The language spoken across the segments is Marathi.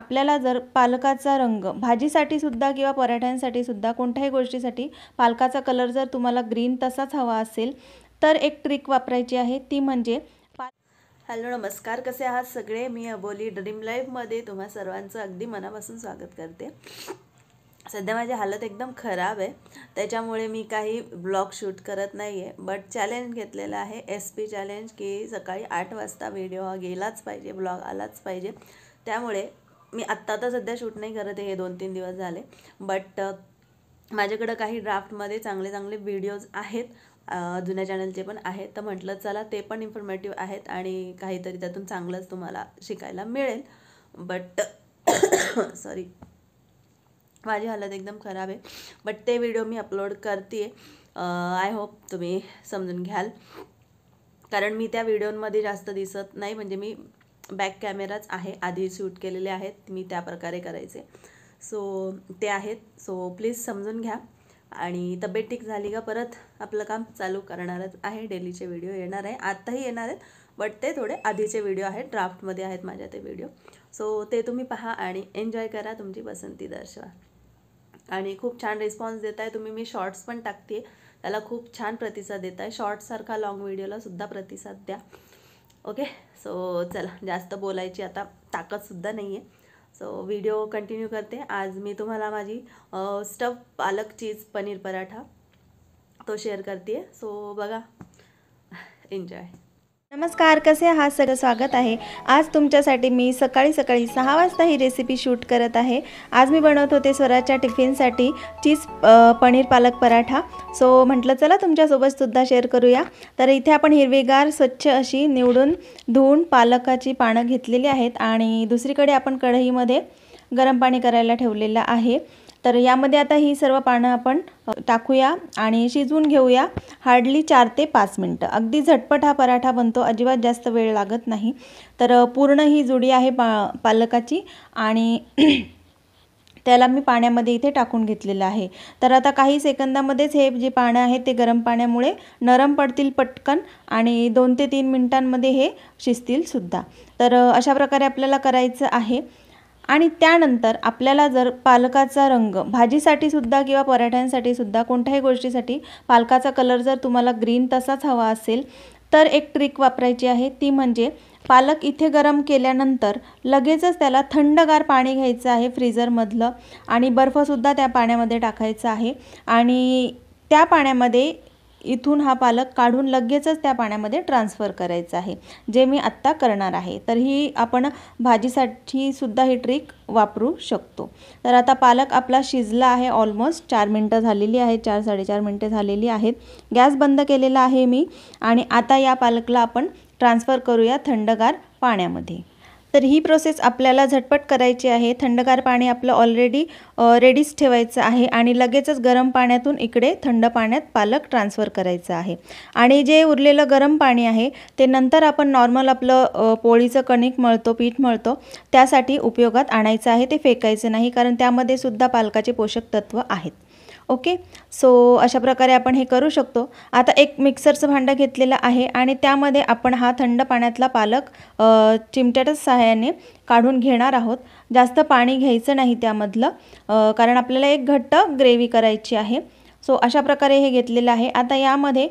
आपल्याला जर पालकाचा रंग भाजीसाठी सुद्धा किंवा पराठ्यांसाठी सुद्धा कोणत्याही गोष्टीसाठी पालकाचा कलर जर तुम्हाला ग्रीन तसाच हवा असेल तर एक ट्रिक वापरायची आहे, ती म्हणजे हॅलो नमस्कार, कसे आहात सगळे। मी अबोली ड्रीम लाईफमध्ये तुम्हा सर्वांचं अगदी मनापासून स्वागत करते। सध्या माझी हालत एकदम खराब आहे, त्याच्यामुळे मी काही ब्लॉग शूट करत नाही आहे, बट चॅलेंज घेतलेलं आहे SP चॅलेंज की सकाळी 8 वाजता व्हिडिओ गेलाच पाहिजे, ब्लॉग आलाच पाहिजे। त्यामुळे मी आत्ता तर सध्या शूट नाही करत आहे, हे 2-3 दिवस झाले, बट माझ्याकडे काही ड्राफ्टमध्ये चांगले चांगले व्हिडिओज आहेत, जुन्या चॅनलचे पण आहेत, तर म्हटलं चला ते पण इन्फॉर्मेटिव्ह आहेत आणि काहीतरी त्यातून चांगलंच तुम्हाला शिकायला मिळेल। बट सॉरी, माझी हालत एकदम खराब आहे, बट ते व्हिडिओ मी अपलोड करते। आय होप तुम्ही समजून घ्याल, कारण मी त्या व्हिडिओमध्ये जास्त दिसत नाही, म्हणजे मी बॅक कॅमेराच आहे, आधी शूट केलेले आहेत मी त्या प्रकारे करायचे, सो ते आहेत। सो प्लीज समजून घ्या आणि तब्येत ठीक झाली का परत आपलं काम चालू करणारच आहे। डेलीचे व्हिडिओ येणार आहे, आत्ताही येणार आहेत, बट ते थोडे आधीचे व्हिडिओ आहेत, ड्राफ्टमध्ये आहेत माझ्या ते व्हिडिओ, सो ते तुम्ही पहा आणि एन्जॉय करा, तुमची पसंती दर्शवा। आणि खूप छान रिस्पॉन्स देत आहे तुम्ही। मी शॉर्ट्स पण टाकते, त्याला खूप छान प्रतिसाद देत आहे, शॉर्ट्ससारखा लॉंग व्हिडिओला सुद्धा प्रतिसाद द्या। ओके, सो चला, जास्त बोलायची आता ताकदसुद्धा नाही आहे, सो व्हिडिओ कंटिन्यू करते। आज मी तुम्हाला माझी स्टफ पालक चीज पनीर पराठा तो शेअर करते, सो बघा, एन्जॉय। नमस्कार, कसे आहात सगळं, स्वागत आहे। आज तुमच्यासाठी मी सकाळी 6 वाजता ही रेसिपी शूट करत आहे। आज मी बनवत होते स्वराच्या टिफिनसाठी चीज पनीर पालक पराठा, सो म्हटलं चला तुमच्यासोबत सुद्धा शेअर करूया। तर इथे आपण हिरवीगार स्वच्छ अशी निवडून धुवून पालकाची पानं घेतलेली आहेत आणि दुसरीकडे आपण कढईमध्ये गरम पाणी करायला ठेवलेलं आहे। तर यामध्ये आता ही सर्व पानं आपण टाकूया आणि शिजवून घेऊया, हार्डली 4 ते 5 मिनटं। अगदी झटपट हा पराठा बनतो, अजिबात जास्त वेळ लागत नाही। तर पूर्ण ही जुडी आहे पालकाची आणि त्याला मी पाण्यामध्ये इथे टाकून घेतलेलं आहे। तर आता काही सेकंदामध्येच हे जे पानं आहे ते गरम पाण्यामुळे नरम पडतील पटकन आणि 2 ते 3 मिनिटांमध्ये हे शिजतील सुद्धा। तर अशा प्रकारे आपल्याला करायचं आहे। आणि त्यानंतर आपल्याला जर पालकाचा रंग भाजीसाठी सुद्धा किंवा पराठ्यांसाठी सुद्धा कोणत्याही गोष्टीसाठी पालकाचा कलर जर तुम्हाला ग्रीन तसाच हवा असेल तर एक ट्रिक वापरायची आहे, ती म्हणजे पालक इथे गरम केल्यानंतर लगेचच त्याला थंडगार पाणी घ्यायचं आहे फ्रीझरमधलं आणि बर्फसुद्धा त्या पाण्यामध्ये टाकायचा आहे आणि त्या पाण्यामध्ये इथून हा पालक काढून लगेचच त्या पाण्यामध्ये ट्रान्सफर करायचा आहे, जे मी आत्ता करणार आहे। तर ही आपण भाजीसाठी सुद्धा ही ट्रिक वापरू शकतो। तर आता पालक आपला शिजला आहे, ऑलमोस्ट 4 मिनटं झालेली आहेत, 4-4.5 मिनटं झालेली आहेत। गॅस बंद केलेला आहे मी आणि आता या पालकला आपण ट्रान्सफर करूया थंडगार पाण्यामध्ये। तर ही प्रोसेस आपल्याला झटपट करायची आहे। थंडगार पाणी आपलं ऑलरेडी रेडीच ठेवायचं आहे आणि लगेचच गरम पाण्यातून इकडे थंड पाण्यात पालक ट्रान्सफर करायचं आहे आणि जे उरलेलं गरम पाणी आहे ते नंतर आपण नॉर्मल आपलं पोळीचं कणिक मळतो, पीठ मळतो, त्यासाठी उपयोगात आणायचं आहे, ते फेकायचं नाही, कारण त्यामध्ये सुद्धा पालकाचे पोषक तत्व आहेत। ओके, सो अशा प्रकारे आपण हे करू शकतो। आता एक मिक्सरचं भांडं घेतलेलं आहे आणि त्यामध्ये आपण हा थंड पाण्यातला पालक चिमट्याच्या सहाय्याने काढून घेणार आहोत। जास्त पाणी घ्यायचं नाही त्यामधलं, कारण आपल्याला एक घट्ट ग्रेव्ही करायची आहे। सो अशा प्रकारे हे घेतलेलं आहे। आता यामध्ये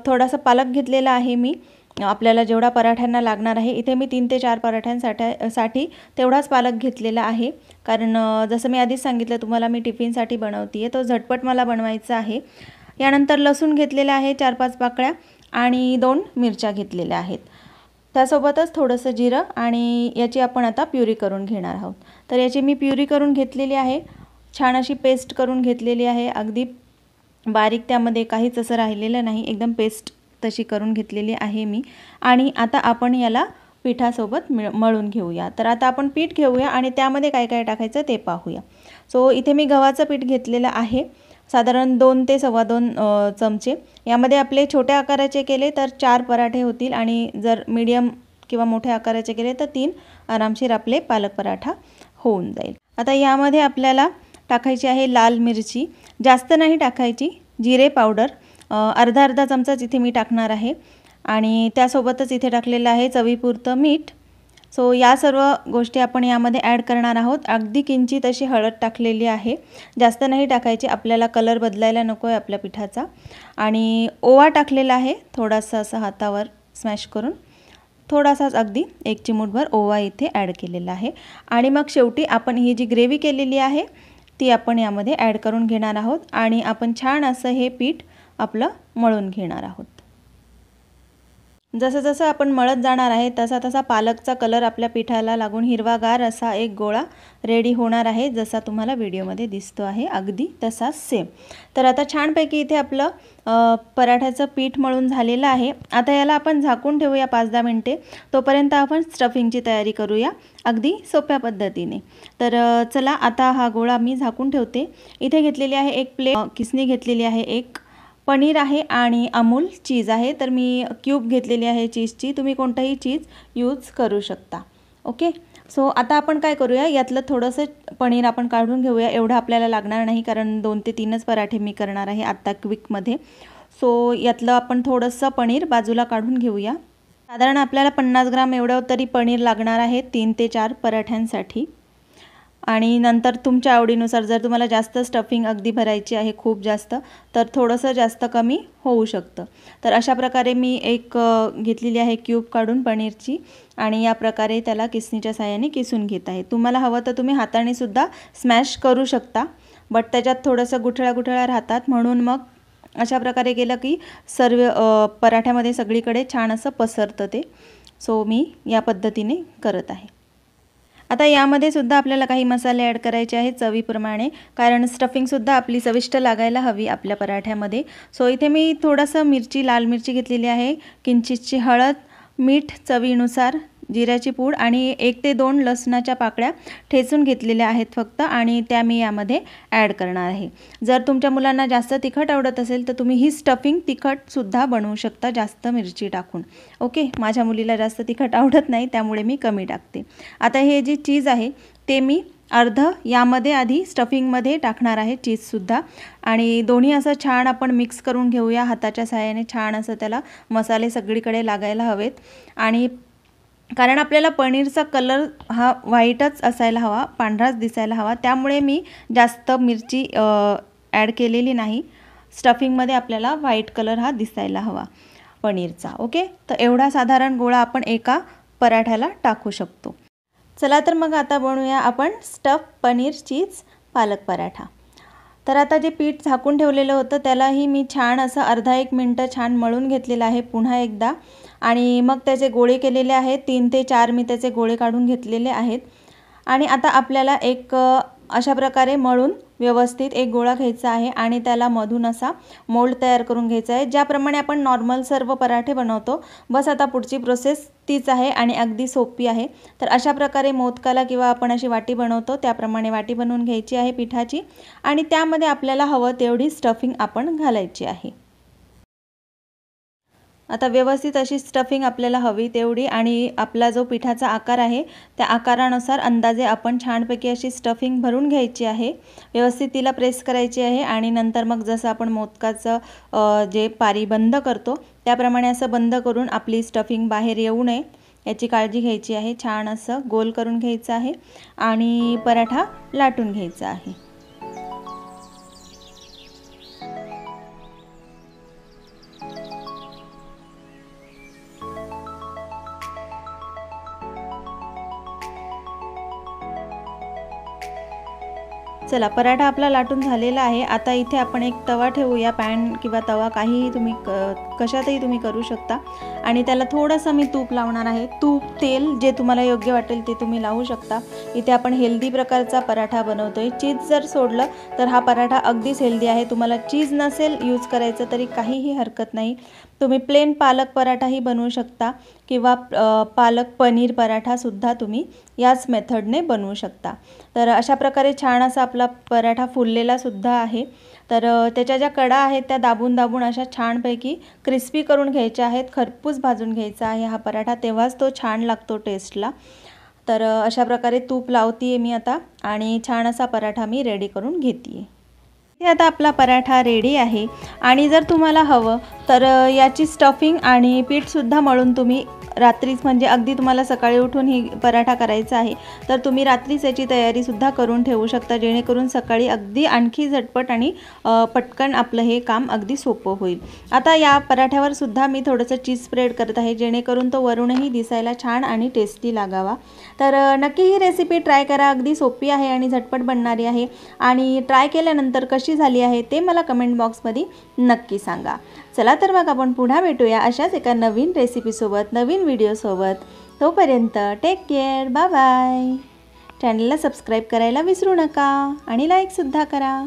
थोडासा पालक घेतलेला आहे मी, आपल्याला जेवढा पराठ्यांना लागणार आहे, इथे मी 3 ते 4 पराठ्यांसाठी तेवढाच पालक घेतलेला आहे, कारण जसं मी आधीच सांगितलं तुम्हाला मी टिफिनसाठी बनवते आहे, तो झटपट मला बनवायचा आहे। यानंतर लसूण घेतलेला आहे 4-5 पाकळ्या आणि 2 मिरच्या घेतलेल्या आहेत, त्यासोबतच थोडंसं जिरं आणि याची आपण आता प्युरी करून घेणार आहोत। तर याची मी प्युरी करून घेतलेली आहे, छान अशी पेस्ट करून घेतलेली आहे, अगदी बारीक त्यामध्ये काहीच असं राहिलेलं नाही, एकदम पेस्ट तशी करून घेतलेली आहे मी। आणि आता आपण याला पिठासोबत मळून घेऊया। तर आता आपण पीठ घेऊया आणि त्यामध्ये काय काय टाकायचं ते पाहूया। सो इथे मी गव्हाचं पीठ घेतलेलं आहे, साधारण 2 ते 2.25 चमचे। यामध्ये आपले छोट्या आकाराचे केले तर 4 पराठे होतील आणि जर मीडियम किंवा मोठ्या आकाराचे केले तर 3 आरामशीर आपले पालक पराठा होऊन जाईल। आता यामध्ये आपल्याला टाकायची आहे लाल मिरची, जास्त नाही टाकायची, जिरे पावडर अर्धा चमचाच इथे मी टाकणार आहे आणि त्यासोबतच इथे टाकलेलं आहे चवीपुरतं मीठ, सो या सर्व गोष्टी आपण यामध्ये ॲड करणार आहोत. अगदी किंचित अशी हळद टाकलेली आहे, जास्त नाही टाकायची, आपल्याला कलर बदलायला नको आहे आपल्या पिठाचा. आणि ओवा टाकलेला आहे थोडासा असा हातावर स्मॅश करून, थोडासाच अगदी 1 चिमूटभर ओवा इथे ॲड केलेला आहे. आणि मग शेवटी आपण ही जी ग्रेव्ही केलेली आहे ती आपण यामध्ये ॲड करून घेणार आहोत आणि आपण छान असं हे पीठ आपलं मळून घेणार आहोत. जसं जसं आपण मळत जाणार आहे तसा तसा पालकचा कलर आपल्या पिठाला लागून हिरवागार असा एक गोळा रेडी होणार आहे, जसा तुम्हाला व्हिडिओमध्ये दिसतो आहे अगदी तसाच सेम. तर आता छानपैकी इथे आपलं पराठ्याचं पीठ मळून झालेलं आहे. आता याला आपण झाकून ठेवूया 5-10 मिनिटे. तोपर्यंत आपण स्टफिंगची तयारी करूया अगदी सोप्या पद्धतीने. तर चला आता हा गोळा मी झाकून ठेवते. इथे घेतलेली आहे एक प्लेट, किसणी घेतलेली आहे, एक पनीर आहे आणि अमूल चीज आहे. तर मी क्यूब घेतलेली आहे चीजची, तुम्ही कोणतंही चीज यूज करू शकता. ओके, सो आता आपण काय करूया, यातलं थोडंसं पनीर आपण काढून घेऊया. एवढं आपल्याला लागणार नाही कारण 2 ते 3च पराठे मी करणार आहे आत्ता क्विकमध्ये. सो यातलं आपण थोडंसं पनीर बाजूला काढून घेऊया. साधारण आपल्याला 50 ग्राम एवढं तरी पनीर लागणार आहे 3 ते 4 पराठ्यांसाठी. आणि नंतर तुमच्या आवडीनुसार जर तुम्हाला जास्त स्टफिंग अगदी भरायची आहे खूप जास्त, तर थोडंसं जास्त कमी होऊ शकतं. तर अशा प्रकारे मी एक घेतलेली आहे क्यूब काढून पनीरची आणि या प्रकारे त्याला किसणीच्या साहाय्याने किसून घेत आहे. तुम्हाला हवं तर तुम्ही हाताने सुद्धा स्मॅश करू शकता, बट त्याच्यात थोडंसं गुठळ्या राहतात, म्हणून मग अशा प्रकारे केलं की सर्व पराठ्यामध्ये सगळीकडे छान असं पसरतं ते. सो मी या पद्धतीने करत आहे. आता यामध्ये सुद्धा आपल्याला काही मसाले ॲड करायचे आहेत चवीप्रमाणे, कारण स्टफिंगसुद्धा आपली चविष्ट लागायला हवी आपल्या पराठ्यामध्ये. सो इथे मी थोडंसं लाल मिरची घेतलेली आहे, किंचितची हळद, मीठ चवीनुसार, जिऱ्याची पूड आणि 1 ते 2 लसणाच्या पाकळ्या ठेचून घेतलेल्या आहेत फक्त, आणि त्या मी यामध्ये ॲड करणार आहे. जर तुमच्या मुलांना जास्त तिखट आवडत असेल तर तुम्ही ही स्टफिंग तिखटसुद्धा बनवू शकता जास्त मिरची टाकून. ओके, माझ्या मुलीला जास्त तिखट आवडत नाही त्यामुळे मी कमी टाकते. आता हे जी चीज आहे ते मी अर्धं यामध्ये आधी स्टफिंगमध्ये टाकणार आहे चीजसुद्धा, आणि दोन्ही असं छान आपण मिक्स करून घेऊया हाताच्या सहाय्याने. छान असं त्याला मसाले सगळीकडे लागायला हवेत, आणि कारण आपल्याला पनीरचा कलर हा व्हाईटच असायला हवा, पांढराच दिसायला हवा, त्यामुळे मी जास्त मिरची ॲड केलेली नाही. स्टफिंगमध्ये आपल्याला व्हाईट कलर हा दिसायला हवा पनीरचा. ओके, तर एवढा साधारण गोळा आपण एका पराठ्याला टाकू शकतो. चला तर मग आता बनवूया आपण स्टफ पनीर चीज पालक पराठा. तर आता जे पीठ झाकून ठेवलेलं होतं त्यालाही मी छान असं अर्धा 1 मिनटं छान मळून घेतलेलं आहे पुन्हा एकदा, आणि मग त्याचे गोळे केलेले आहेत 3 ते 4 मी त्याचे गोळे काढून घेतलेले आहेत. आणि आता आपल्याला एक अशा प्रकारे मळून व्यवस्थित एक गोळा घ्यायचा आहे आणि त्याला मधून असा मोल्ड तयार करून घ्यायचा आहे, ज्याप्रमाणे आपण नॉर्मल सर्व पराठे बनवतो. बस आता पुढची प्रोसेस तीच आहे आणि अगदी सोपी आहे. तर अशा प्रकारे मोदकाला किंवा आपण अशी वाटी बनवतो त्याप्रमाणे वाटी बनवून घ्यायची आहे पिठाची, आणि त्यामध्ये आपल्याला हवं तेवढी स्टफिंग आपण घालायची आहे. आता व्यवस्थित अशी स्टफिंग आपल्याला हवी तेवढी, आणि आपला जो पिठाचा आकार आहे त्या आकारानुसार अंदाजे आपण छानपैकी अशी स्टफिंग भरून घ्यायची आहे. व्यवस्थित तिला प्रेस करायची आहे, आणि नंतर मग जसं आपण मोदकाचं जे पारी बंद करतो त्याप्रमाणे असं बंद करून आपली स्टफिंग बाहेर येऊ नये याची काळजी घ्यायची आहे. छान असं गोल करून घ्यायचं आहे आणि पराठा लाटून घ्यायचा आहे. चला, पराठा आपला लाटून झालेला आहे. आता इथे आपण एक तवा ठेवूया, पॅन किंवा तवा काहीही तुम्ही कशातही तुम्ही करू शकता, आणि त्याला थोडंसं मी तूप लावणार आहे. तूप, तेल जे तुम्हाला योग्य वाटेल ते तुम्ही लावू शकता. इथे आपण हेल्दी प्रकारचा पराठा बनवतोय. चीज जर सोडलं तर हा पराठा अगदीच हेल्दी आहे. तुम्हाला चीज नसेल यूज करायचं तरी काहीही हरकत नाही. तुम्ही प्लेन पालक पराठाही बनवू शकता किंवा पालक पनीर पराठासुद्धा तुम्ही याच मेथडने बनवू शकता. तर अशा प्रकारे छान असा आपला पराठा फुललेला सुद्धा आहे. तर त्याच्या ज्या कडा आहेत त्या दाबून दाबून अशा छानपैकी क्रिस्पी करून घ्यायच्या आहेत. खरपूस भाजून घ्यायचा आहे हा पराठा, तेव्हाच तो छान लागतो टेस्टला. तर अशा प्रकारे तूप लावते आहे मी आता, आणि छान असा पराठा मी रेडी करून घेते आहे. आता आपला पराठा रेडी आहे आणि जर तुम्हाला हवं तर याची स्टफिंग आणि पीठसुद्धा मळून तुम्ही रात्रीच, म्हणजे अगदी तुम्हाला सकाळी उठून ही पराठा करायचा आहे तर तुम्ही रात्रीच याची तयारीसुद्धा करून ठेवू शकता, जेणेकरून सकाळी अगदी आणखी झटपट आणि पटकन आपलं हे काम अगदी सोपं होईल। आता या पराठ्यावर सुद्धा मी थोडंसं चीज स्प्रेड करत आहे, जेणेकरून तो वरूनही दिसायला छान आणि टेस्टी लागावा। तर नक्की ही रेसिपी ट्राय करा, अगदी सोपी आहे आणि झटपट बनणारी आहे। आणि ट्राय केल्यानंतर कशी झाली आहे ते मला कमेंट बॉक्समध्ये नक्की सांगा। चला तर मग आपण पुन्हा भेटूया अशाच एका नवीन रेसिपीसोबत, नवीन व्हिडिओसोबत। तोपर्यंत टेक केअर, बाय बाय। चॅनलला सबस्क्राईब करायला विसरू नका आणि लाईकसुद्धा करा।